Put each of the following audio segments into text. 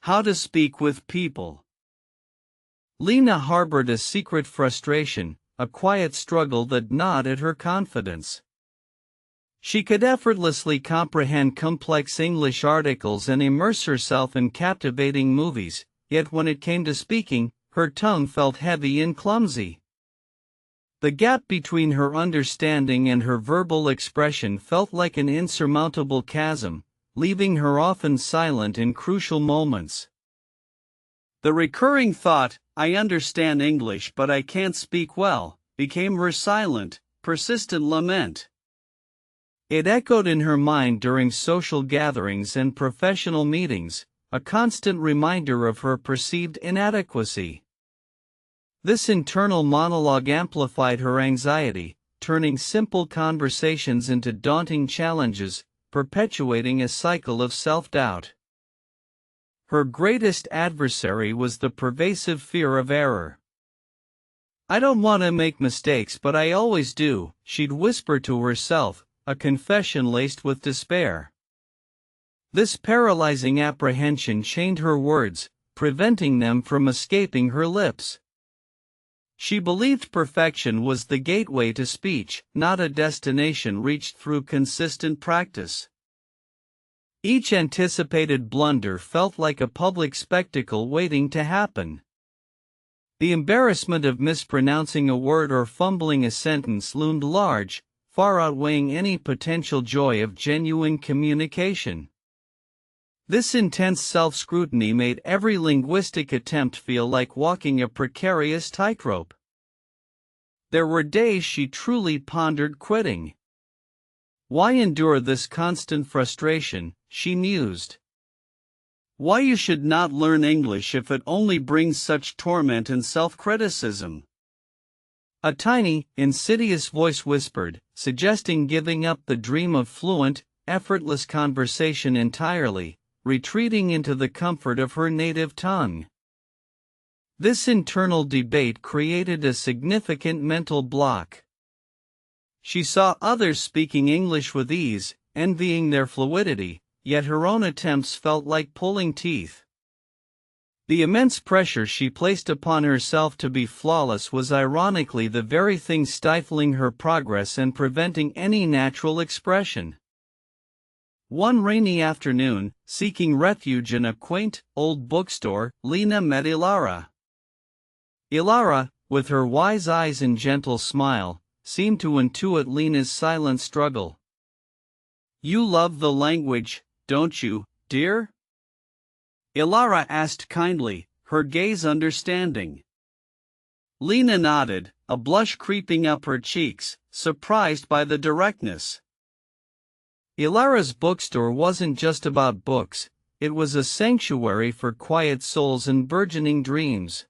How to speak with people. Lena harbored a secret frustration, a quiet struggle that gnawed at her confidence. She could effortlessly comprehend complex English articles and immerse herself in captivating movies, yet when it came to speaking, her tongue felt heavy and clumsy. The gap between her understanding and her verbal expression felt like an insurmountable chasm, leaving her often silent in crucial moments. The recurring thought, "I understand English but I can't speak well," became her silent, persistent lament. It echoed in her mind during social gatherings and professional meetings, a constant reminder of her perceived inadequacy. This internal monologue amplified her anxiety, turning simple conversations into daunting challenges, perpetuating a cycle of self-doubt. Her greatest adversary was the pervasive fear of error. "I don't want to make mistakes but I always do," she'd whisper to herself, a confession laced with despair. This paralyzing apprehension chained her words, preventing them from escaping her lips. She believed perfection was the gateway to speech, not a destination reached through consistent practice. Each anticipated blunder felt like a public spectacle waiting to happen. The embarrassment of mispronouncing a word or fumbling a sentence loomed large, far outweighing any potential joy of genuine communication. This intense self-scrutiny made every linguistic attempt feel like walking a precarious tightrope. There were days she truly pondered quitting. Why endure this constant frustration, she mused. Why you should not learn English if it only brings such torment and self-criticism. A tiny, insidious voice whispered, suggesting giving up the dream of fluent, effortless conversation entirely, retreating into the comfort of her native tongue. This internal debate created a significant mental block. She saw others speaking English with ease, envying their fluidity, yet her own attempts felt like pulling teeth. The immense pressure she placed upon herself to be flawless was ironically the very thing stifling her progress and preventing any natural expression. One rainy afternoon, seeking refuge in a quaint, old bookstore, Lena met Ilara. Ilara, with her wise eyes and gentle smile, seemed to intuit Lena's silent struggle. "You love the language, don't you, dear?" Ilara asked kindly, her gaze understanding. Lena nodded, a blush creeping up her cheeks, surprised by the directness. Ilara's bookstore wasn't just about books, it was a sanctuary for quiet souls and burgeoning dreams.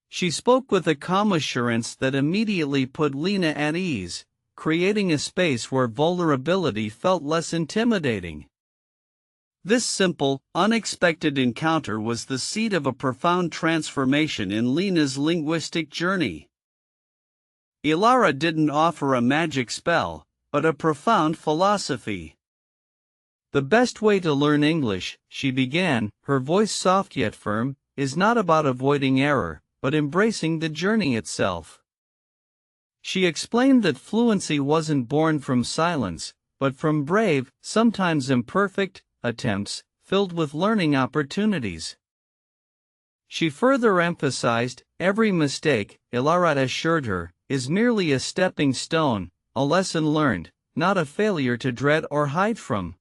She spoke with a calm assurance that immediately put Lena at ease, creating a space where vulnerability felt less intimidating. This simple, unexpected encounter was the seed of a profound transformation in Lena's linguistic journey. Ilara didn't offer a magic spell, but a profound philosophy. "The best way to learn English," she began, her voice soft yet firm, "is not about avoiding error, but embracing the journey itself." She explained that fluency wasn't born from silence, but from brave, sometimes imperfect, attempts, filled with learning opportunities. She further emphasized, every mistake, Ilara assured her, is merely a stepping stone, a lesson learned, not a failure to dread or hide from.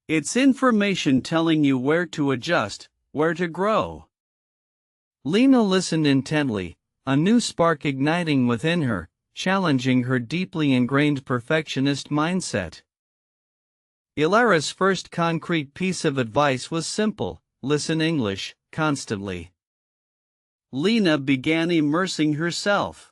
It's information telling you where to adjust, where to grow. Lena listened intently, a new spark igniting within her, challenging her deeply ingrained perfectionist mindset. Ilara's first concrete piece of advice was simple: listen English, constantly. Lena began immersing herself.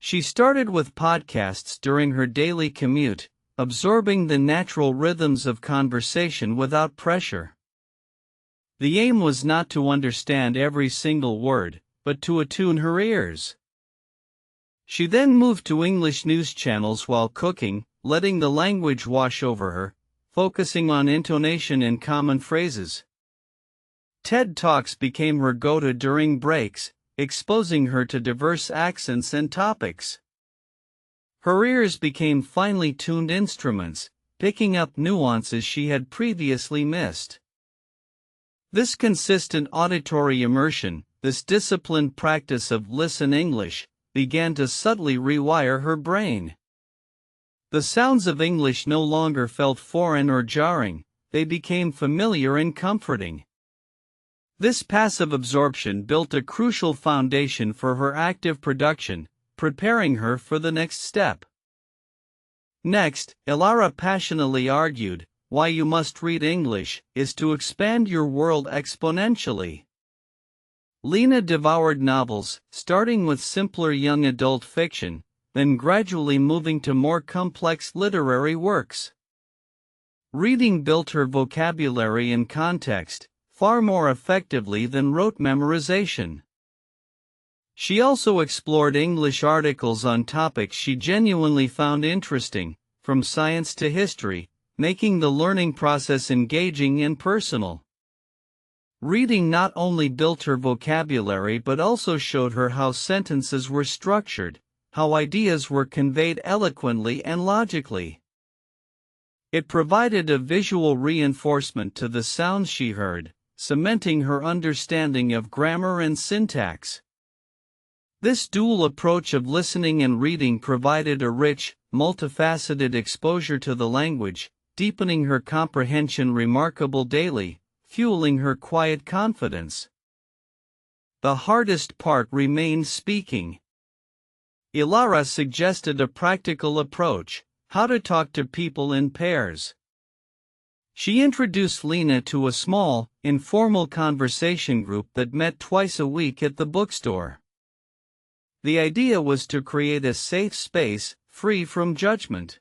She started with podcasts during her daily commute, absorbing the natural rhythms of conversation without pressure. The aim was not to understand every single word, but to attune her ears. She then moved to English news channels while cooking, letting the language wash over her, focusing on intonation and common phrases. TED Talks became her go-to during breaks, exposing her to diverse accents and topics. Her ears became finely tuned instruments, picking up nuances she had previously missed. This consistent auditory immersion, this disciplined practice of listen English, began to subtly rewire her brain. The sounds of English no longer felt foreign or jarring, they became familiar and comforting. This passive absorption built a crucial foundation for her active production, preparing her for the next step. Next, Ilara passionately argued, why you must read English is to expand your world exponentially. Lena devoured novels, starting with simpler young adult fiction, then gradually moving to more complex literary works. Reading built her vocabulary and context, far more effectively than rote memorization. She also explored English articles on topics she genuinely found interesting, from science to history, making the learning process engaging and personal. Reading not only built her vocabulary but also showed her how sentences were structured, how ideas were conveyed eloquently and logically. It provided a visual reinforcement to the sounds she heard, cementing her understanding of grammar and syntax. This dual approach of listening and reading provided a rich, multifaceted exposure to the language, deepening her comprehension remarkable daily, fueling her quiet confidence. The hardest part remained speaking. Ilara suggested a practical approach, how to talk to people in pairs. She introduced Lena to a small, informal conversation group that met twice a week at the bookstore. The idea was to create a safe space, free from judgment.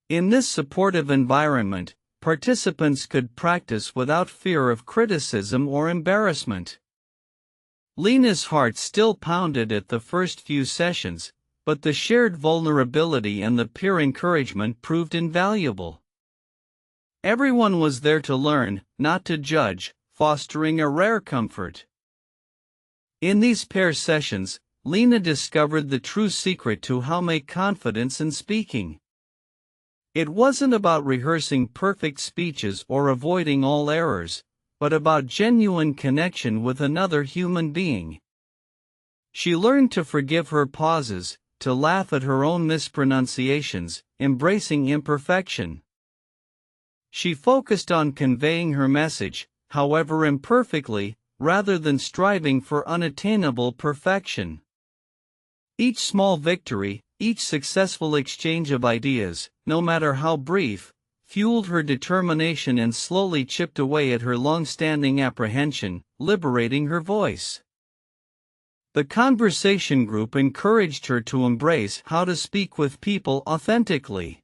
In this supportive environment, participants could practice without fear of criticism or embarrassment. Lena's heart still pounded at the first few sessions, but the shared vulnerability and the peer encouragement proved invaluable. Everyone was there to learn, not to judge, fostering a rare comfort. In these pair sessions, Lena discovered the true secret to how to make confidence in speaking. It wasn't about rehearsing perfect speeches or avoiding all errors, but about genuine connection with another human being. She learned to forgive her pauses, to laugh at her own mispronunciations, embracing imperfection. She focused on conveying her message, however imperfectly, rather than striving for unattainable perfection. Each small victory, each successful exchange of ideas, no matter how brief, fueled her determination and slowly chipped away at her long-standing apprehension, liberating her voice. The conversation group encouraged her to embrace how to speak with people authentically.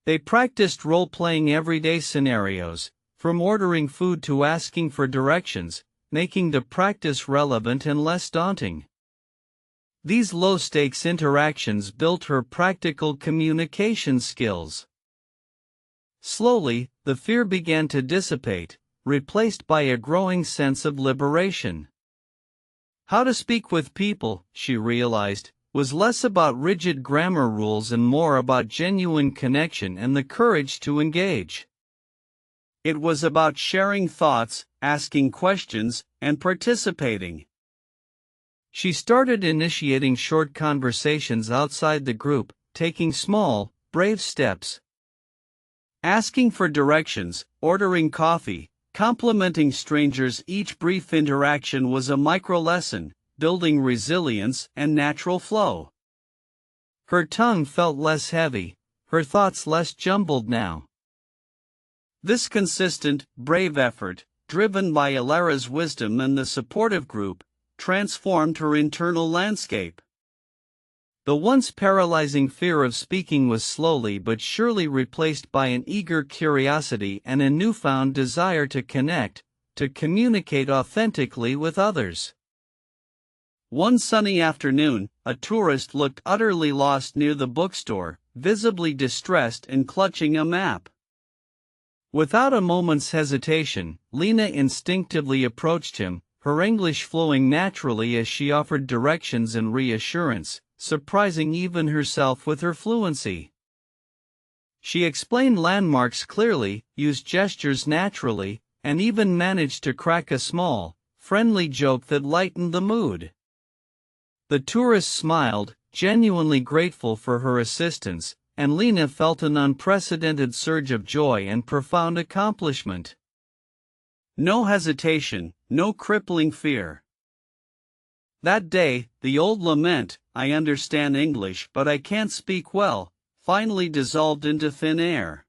They practiced role-playing everyday scenarios, from ordering food to asking for directions, making the practice relevant and less daunting. These low-stakes interactions built her practical communication skills. Slowly, the fear began to dissipate, replaced by a growing sense of liberation. How to speak with people, she realized, was less about rigid grammar rules and more about genuine connection and the courage to engage. It was about sharing thoughts, asking questions, and participating. She started initiating short conversations outside the group, taking small, brave steps. Asking for directions, ordering coffee, complimenting strangers. Each brief interaction was a micro-lesson, building resilience and natural flow. Her tongue felt less heavy, her thoughts less jumbled now. This consistent, brave effort, driven by Ilara's wisdom and the supportive group, transformed her internal landscape. The once paralyzing fear of speaking was slowly but surely replaced by an eager curiosity and a newfound desire to connect, to communicate authentically with others. One sunny afternoon, a tourist looked utterly lost near the bookstore, visibly distressed and clutching a map. Without a moment's hesitation, Lena instinctively approached him, her English flowing naturally as she offered directions and reassurance, surprising even herself with her fluency. She explained landmarks clearly, used gestures naturally, and even managed to crack a small, friendly joke that lightened the mood. The tourist smiled, genuinely grateful for her assistance, and Lena felt an unprecedented surge of joy and profound accomplishment. No hesitation, no crippling fear. That day, the old lament, "I understand English but I can't speak well," finally dissolved into thin air.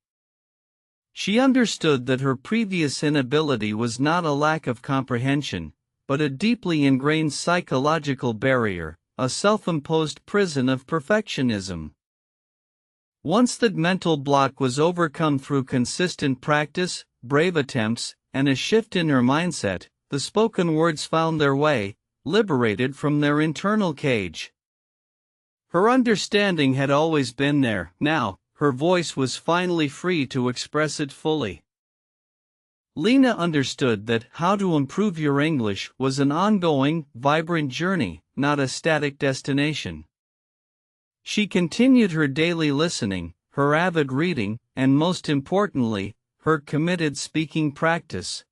She understood that her previous inability was not a lack of comprehension, but a deeply ingrained psychological barrier, a self-imposed prison of perfectionism. Once that mental block was overcome through consistent practice, brave attempts, and a shift in her mindset, the spoken words found their way, liberated from their internal cage. Her understanding had always been there. Now, her voice was finally free to express it fully. Lena understood that how to improve your English was an ongoing, vibrant journey, not a static destination. She continued her daily listening, her avid reading, and most importantly, her committed speaking practice.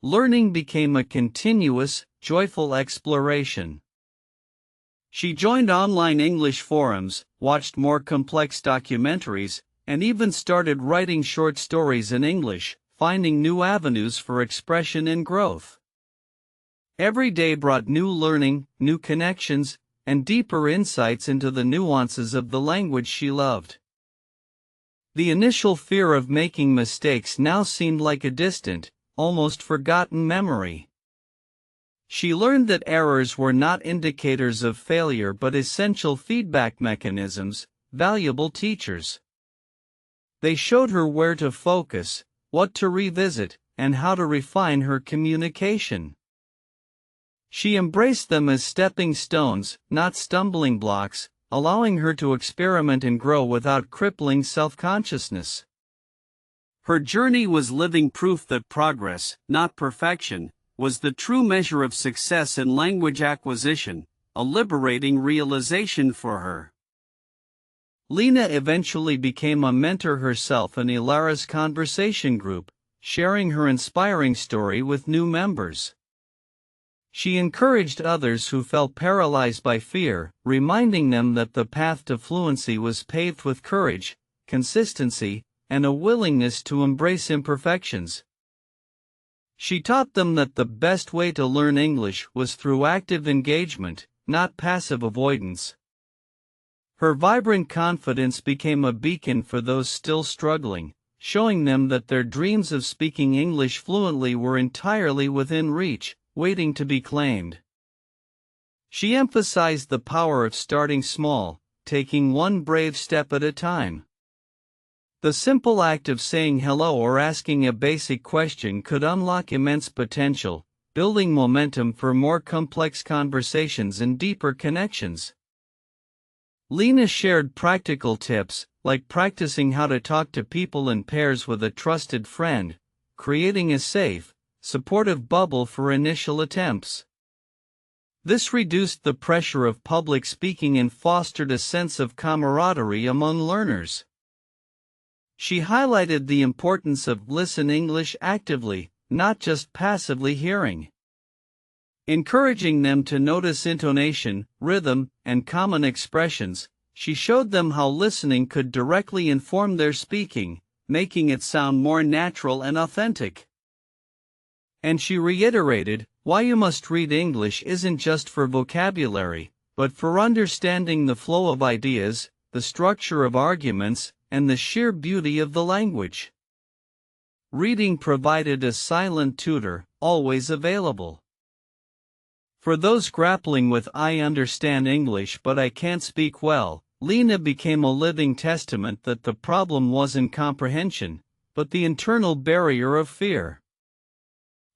Learning became a continuous, joyful exploration. She joined online English forums, watched more complex documentaries, and even started writing short stories in English, finding new avenues for expression and growth. Every day brought new learning, new connections, and deeper insights into the nuances of the language she loved. The initial fear of making mistakes now seemed like a distant, almost forgotten memory. She learned that errors were not indicators of failure but essential feedback mechanisms, valuable teachers. They showed her where to focus, what to revisit, and how to refine her communication. She embraced them as stepping stones, not stumbling blocks, allowing her to experiment and grow without crippling self-consciousness. Her journey was living proof that progress, not perfection, was the true measure of success in language acquisition, a liberating realization for her. Lena eventually became a mentor herself in Ilara's conversation group, sharing her inspiring story with new members. She encouraged others who felt paralyzed by fear, reminding them that the path to fluency was paved with courage, consistency, and a willingness to embrace imperfections. She taught them that the best way to learn English was through active engagement, not passive avoidance. Her vibrant confidence became a beacon for those still struggling, showing them that their dreams of speaking English fluently were entirely within reach, waiting to be claimed. She emphasized the power of starting small, taking one brave step at a time. The simple act of saying hello or asking a basic question could unlock immense potential, building momentum for more complex conversations and deeper connections. Lena shared practical tips, like practicing how to talk to people in pairs with a trusted friend, creating a safe, supportive bubble for initial attempts. This reduced the pressure of public speaking and fostered a sense of camaraderie among learners. She highlighted the importance of listen English actively, not just passively hearing. Encouraging them to notice intonation, rhythm, and common expressions, she showed them how listening could directly inform their speaking, making it sound more natural and authentic. And she reiterated, why you must read English isn't just for vocabulary, but for understanding the flow of ideas, the structure of arguments, and the sheer beauty of the language. Reading provided a silent tutor, always available. For those grappling with "I understand English but I can't speak well," Lena became a living testament that the problem wasn't comprehension, but the internal barrier of fear.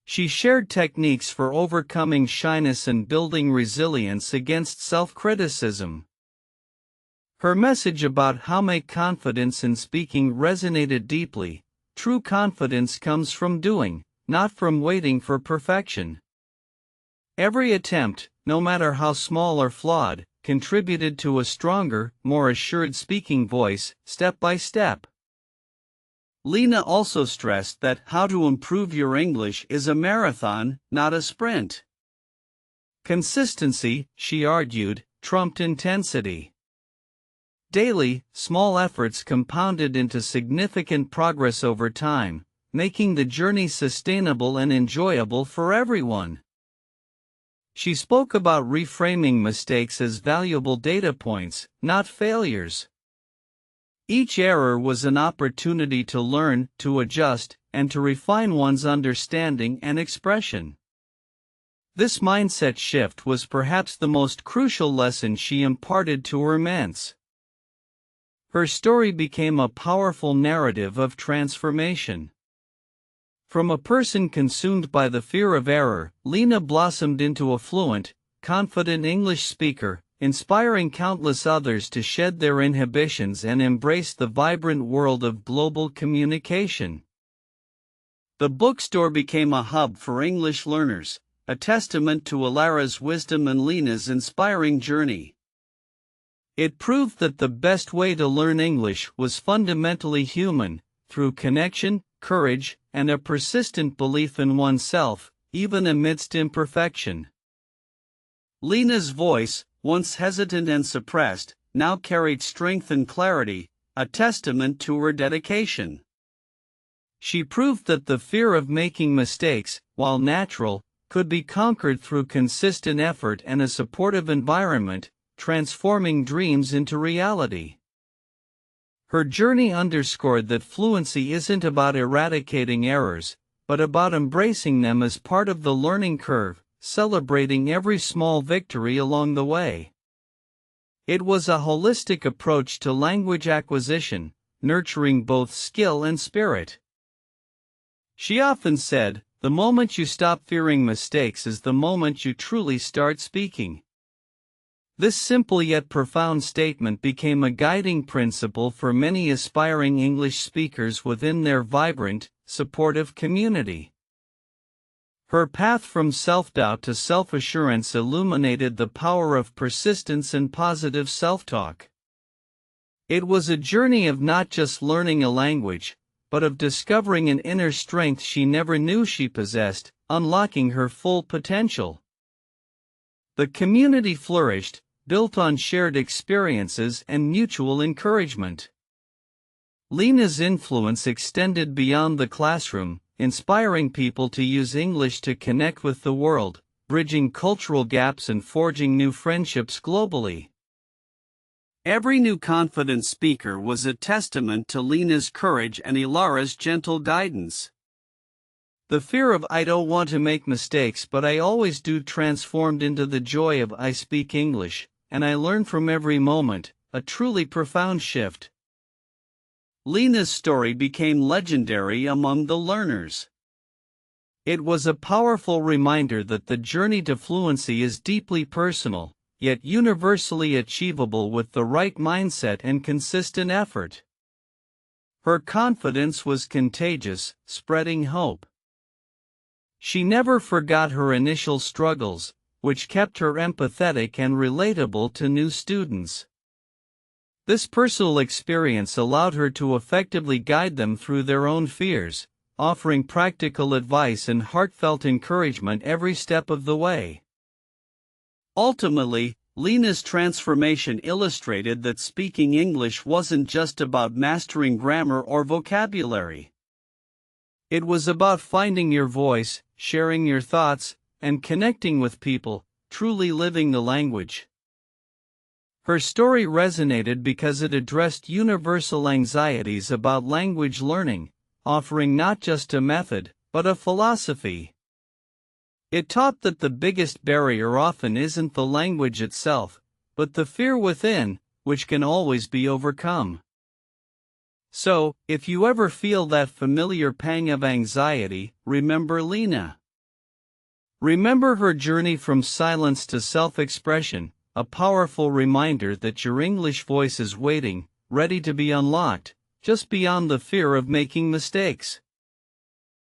She shared techniques for overcoming shyness and building resilience against self-criticism. Her message about how make confidence in speaking resonated deeply, true confidence comes from doing, not from waiting for perfection. Every attempt, no matter how small or flawed, contributed to a stronger, more assured speaking voice, step by step. Lena also stressed that how to improve your English is a marathon, not a sprint. Consistency, she argued, trumped intensity. Daily, small efforts compounded into significant progress over time, making the journey sustainable and enjoyable for everyone. She spoke about reframing mistakes as valuable data points, not failures. Each error was an opportunity to learn, to adjust, and to refine one's understanding and expression. This mindset shift was perhaps the most crucial lesson she imparted to her men's. Her story became a powerful narrative of transformation. From a person consumed by the fear of error, Lena blossomed into a fluent, confident English speaker, inspiring countless others to shed their inhibitions and embrace the vibrant world of global communication. The bookstore became a hub for English learners, a testament to Alara's wisdom and Lena's inspiring journey. It proved that the best way to learn English was fundamentally human, through connection, courage, and a persistent belief in oneself, even amidst imperfection. Lena's voice, once hesitant and suppressed, now carried strength and clarity, a testament to her dedication. She proved that the fear of making mistakes, while natural, could be conquered through consistent effort and a supportive environment, transforming dreams into reality. Her journey underscored that fluency isn't about eradicating errors, but about embracing them as part of the learning curve, celebrating every small victory along the way. It was a holistic approach to language acquisition, nurturing both skill and spirit. She often said, "The moment you stop fearing mistakes is the moment you truly start speaking." This simple yet profound statement became a guiding principle for many aspiring English speakers within their vibrant, supportive community. Her path from self-doubt to self-assurance illuminated the power of persistence and positive self-talk. It was a journey of not just learning a language, but of discovering an inner strength she never knew she possessed, unlocking her full potential. The community flourished, built on shared experiences and mutual encouragement. Lena's influence extended beyond the classroom, inspiring people to use English to connect with the world, bridging cultural gaps and forging new friendships globally. Every new confident speaker was a testament to Lena's courage and Alara's gentle guidance. The fear of "I don't want to make mistakes but I always do" transformed into the joy of "I speak English, and I learn from every moment," a truly profound shift. Lena's story became legendary among the learners. It was a powerful reminder that the journey to fluency is deeply personal, yet universally achievable with the right mindset and consistent effort. Her confidence was contagious, spreading hope. She never forgot her initial struggles, which kept her empathetic and relatable to new students. This personal experience allowed her to effectively guide them through their own fears, offering practical advice and heartfelt encouragement every step of the way. Ultimately, Lena's transformation illustrated that speaking English wasn't just about mastering grammar or vocabulary. It was about finding your voice, sharing your thoughts, and connecting with people, truly living the language. Her story resonated because it addressed universal anxieties about language learning, offering not just a method, but a philosophy. It taught that the biggest barrier often isn't the language itself, but the fear within, which can always be overcome. So, if you ever feel that familiar pang of anxiety, remember Lena. Remember her journey from silence to self-expression, a powerful reminder that your English voice is waiting, ready to be unlocked, just beyond the fear of making mistakes.